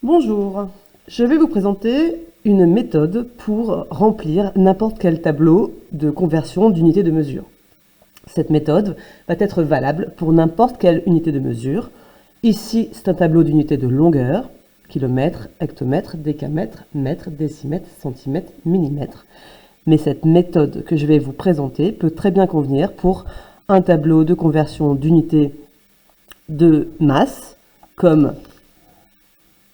Bonjour, je vais vous présenter une méthode pour remplir n'importe quel tableau de conversion d'unité de mesure. Cette méthode va être valable pour n'importe quelle unité de mesure. Ici, c'est un tableau d'unité de longueur, kilomètre, hectomètre, décamètre, mètre, décimètre, centimètre, millimètre. Mais cette méthode que je vais vous présenter peut très bien convenir pour un tableau de conversion d'unités de masse, comme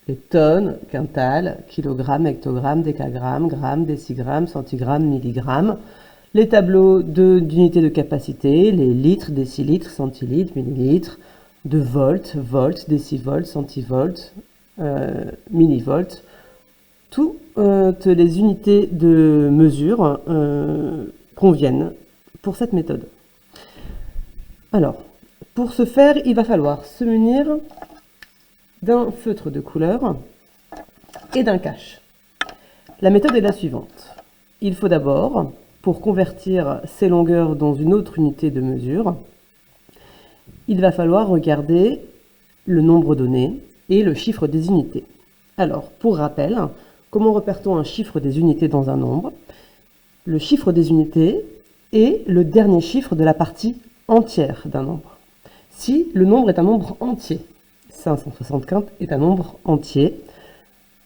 les tonnes, quintales, kilogrammes, hectogrammes, décagrammes, grammes, décigrammes, centigrammes, milligrammes. Les tableaux d'unités de capacité, les litres, décilitres, centilitres, millilitres, de volts, volts, décivolts, centivolts, millivolts. Toutes les unités de mesure conviennent pour cette méthode. Alors, pour ce faire, il va falloir se munir d'un feutre de couleur et d'un cache. La méthode est la suivante. Il faut d'abord, pour convertir ces longueurs dans une autre unité de mesure, il va falloir regarder le nombre donné et le chiffre des unités. Alors, pour rappel, comment repère-t-on un chiffre des unités dans un nombre? Le chiffre des unités est le dernier chiffre de la partie entière d'un nombre. Si le nombre est un nombre entier, 564 est un nombre entier,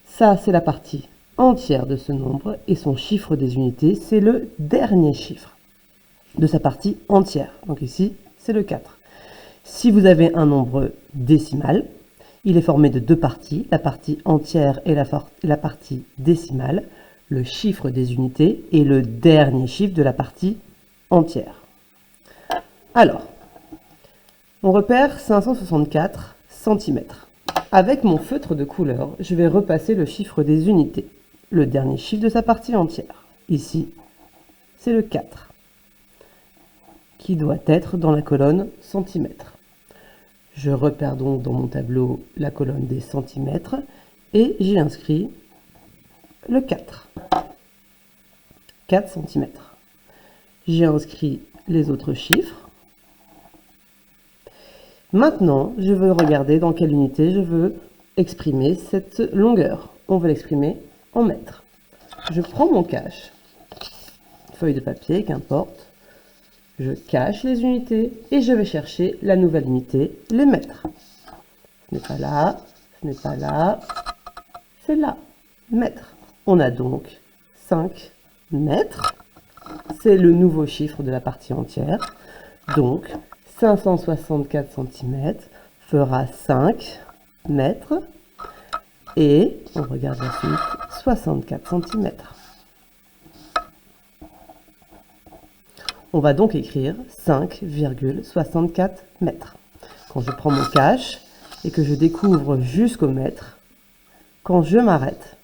ça c'est la partie entière de ce nombre et son chiffre des unités, c'est le dernier chiffre de sa partie entière. Donc ici, c'est le 4. Si vous avez un nombre décimal, il est formé de deux parties, la partie entière et la partie décimale. Le chiffre des unités est le dernier chiffre de la partie entière. Alors, on repère 564 cm. Avec mon feutre de couleur, je vais repasser le chiffre des unités, le dernier chiffre de sa partie entière. Ici, c'est le 4, qui doit être dans la colonne centimètres. Je repère donc dans mon tableau la colonne des centimètres et j'y inscris le 4. 4 cm. J'y inscris les autres chiffres. Maintenant, je veux regarder dans quelle unité je veux exprimer cette longueur. On va l'exprimer en mètres. Je prends mon cache, feuille de papier, qu'importe. Je cache les unités et je vais chercher la nouvelle unité, les mètres. Ce n'est pas là, ce n'est pas là, c'est là, mètres. On a donc 5 mètres. C'est le nouveau chiffre de la partie entière. Donc, 564 cm fera 5 mètres. Et, on regarde la suite, 64 cm. On va donc écrire 5,64 mètres. Quand je prends mon cache et que je découvre jusqu'au mètre, quand je m'arrête,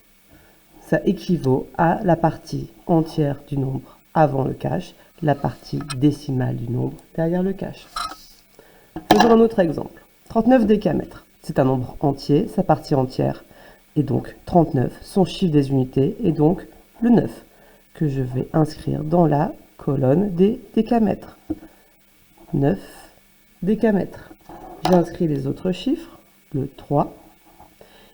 ça équivaut à la partie entière du nombre avant le cache, la partie décimale du nombre derrière le cache. Faisons un autre exemple. 39 décamètres. C'est un nombre entier, sa partie entière est donc 39. Son chiffre des unités est donc le 9, que je vais inscrire dans la colonne des décamètres. 9 décamètres. J'inscris les autres chiffres, le 3,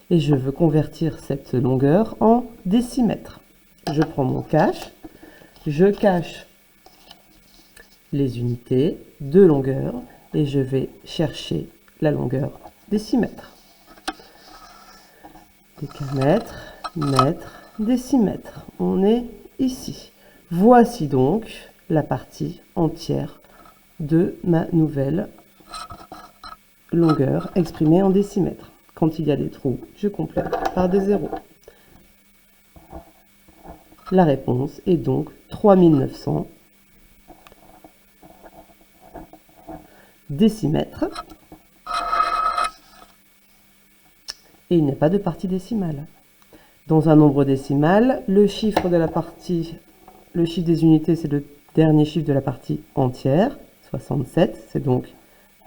et je veux convertir cette longueur en décimètres. Je prends mon cache, je cache les unités de longueur et je vais chercher la longueur décimètres. Décamètre, mètre, décimètre. On est ici. Voici donc la partie entière de ma nouvelle longueur exprimée en décimètres. Quand il y a des trous, je complète par des zéros. La réponse est donc 3900 décimètres. Et il n'y a pas de partie décimale. Dans un nombre décimal, le chiffre de la partie, le chiffre des unités, c'est le dernier chiffre de la partie entière, 67, c'est donc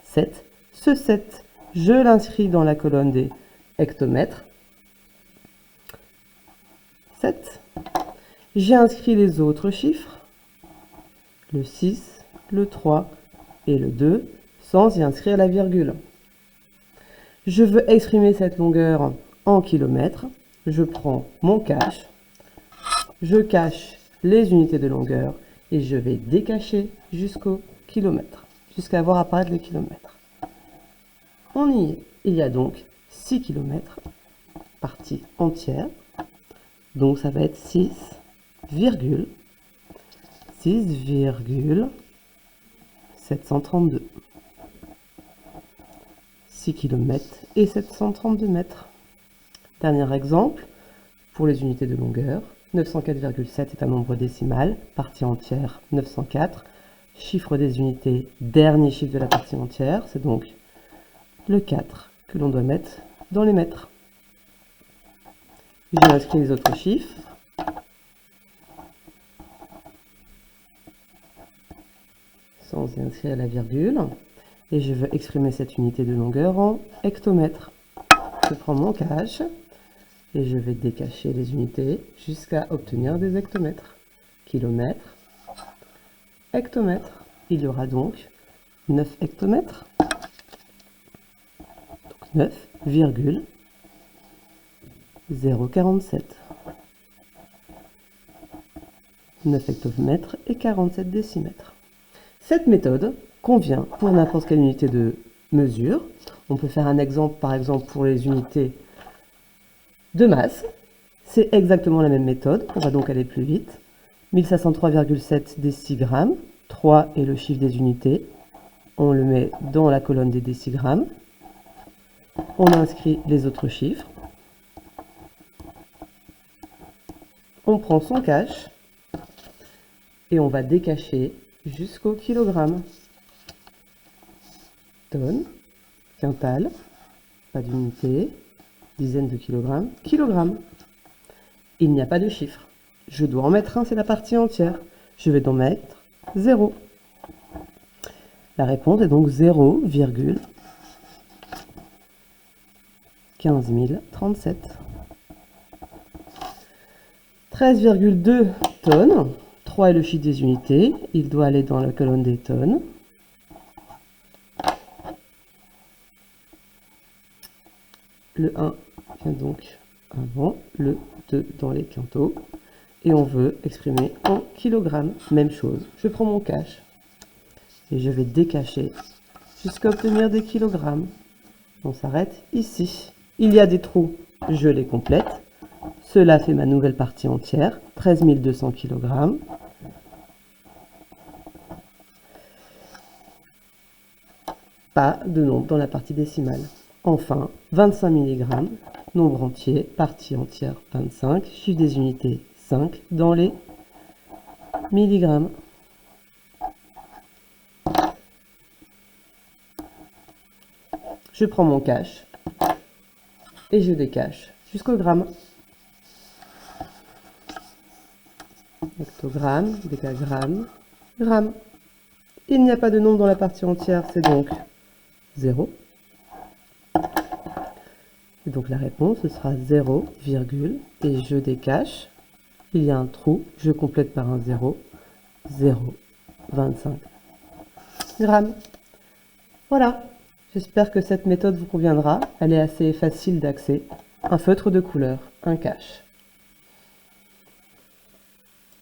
7. Ce 7, je l'inscris dans la colonne des hectomètres. 7. J'ai inscrit les autres chiffres, le 6, le 3 et le 2, sans y inscrire la virgule. Je veux exprimer cette longueur en kilomètres, je prends mon cache, je cache les unités de longueur et je vais décacher jusqu'au kilomètre, jusqu'à voir apparaître les kilomètres. On y est. Il y a donc 6 km, partie entière. Donc ça va être 6,732. 6 km et 732 mètres. Dernier exemple, pour les unités de longueur, 904,7 est un nombre décimal, partie entière 904, chiffre des unités, dernier chiffre de la partie entière, c'est donc le 4 que l'on doit mettre dans les mètres. J'ai inscrit les autres chiffres. Sans y inscrire la virgule. Et je veux exprimer cette unité de longueur en hectomètres. Je prends mon cache et je vais décacher les unités jusqu'à obtenir des hectomètres. Kilomètres, hectomètres. Il y aura donc 9 hectomètres. Donc 9,047. 9 hectomètres et 47 décimètres. Cette méthode convient pour n'importe quelle unité de mesure. On peut faire un exemple, par exemple, pour les unités de masse. C'est exactement la même méthode. On va donc aller plus vite. 1503,7 décigrammes. 3 est le chiffre des unités. On le met dans la colonne des décigrammes. On inscrit les autres chiffres. On prend son cache et on va décacher jusqu'au kilogramme. Tonnes, quintal, pas d'unité, dizaines de kilogrammes, kilogramme. Il n'y a pas de chiffre. Je dois en mettre un, c'est la partie entière. Je vais donc mettre 0. La réponse est donc 0,15037. 13,2 tonnes. 3 est le chiffre des unités. Il doit aller dans la colonne des tonnes. Le 1 vient donc avant, le 2 dans les quintaux. Et on veut exprimer en kilogrammes. Même chose. Je prends mon cache et je vais décacher jusqu'à obtenir des kilogrammes. On s'arrête ici. Il y a des trous, je les complète. Cela fait ma nouvelle partie entière, 13 200 kg. Pas de nombre dans la partie décimale. Enfin, 25 mg, nombre entier, partie entière 25, chiffre des unités 5 dans les milligrammes. Je prends mon cache et je décache jusqu'au gramme. Hectogramme, décagramme, gramme. Il n'y a pas de nombre dans la partie entière, c'est donc 0. Et donc la réponse, ce sera 0, et je décache. Il y a un trou, je complète par un 0, 0,25 grammes. Voilà, j'espère que cette méthode vous conviendra. Elle est assez facile d'accès. Un feutre de couleur, un cache.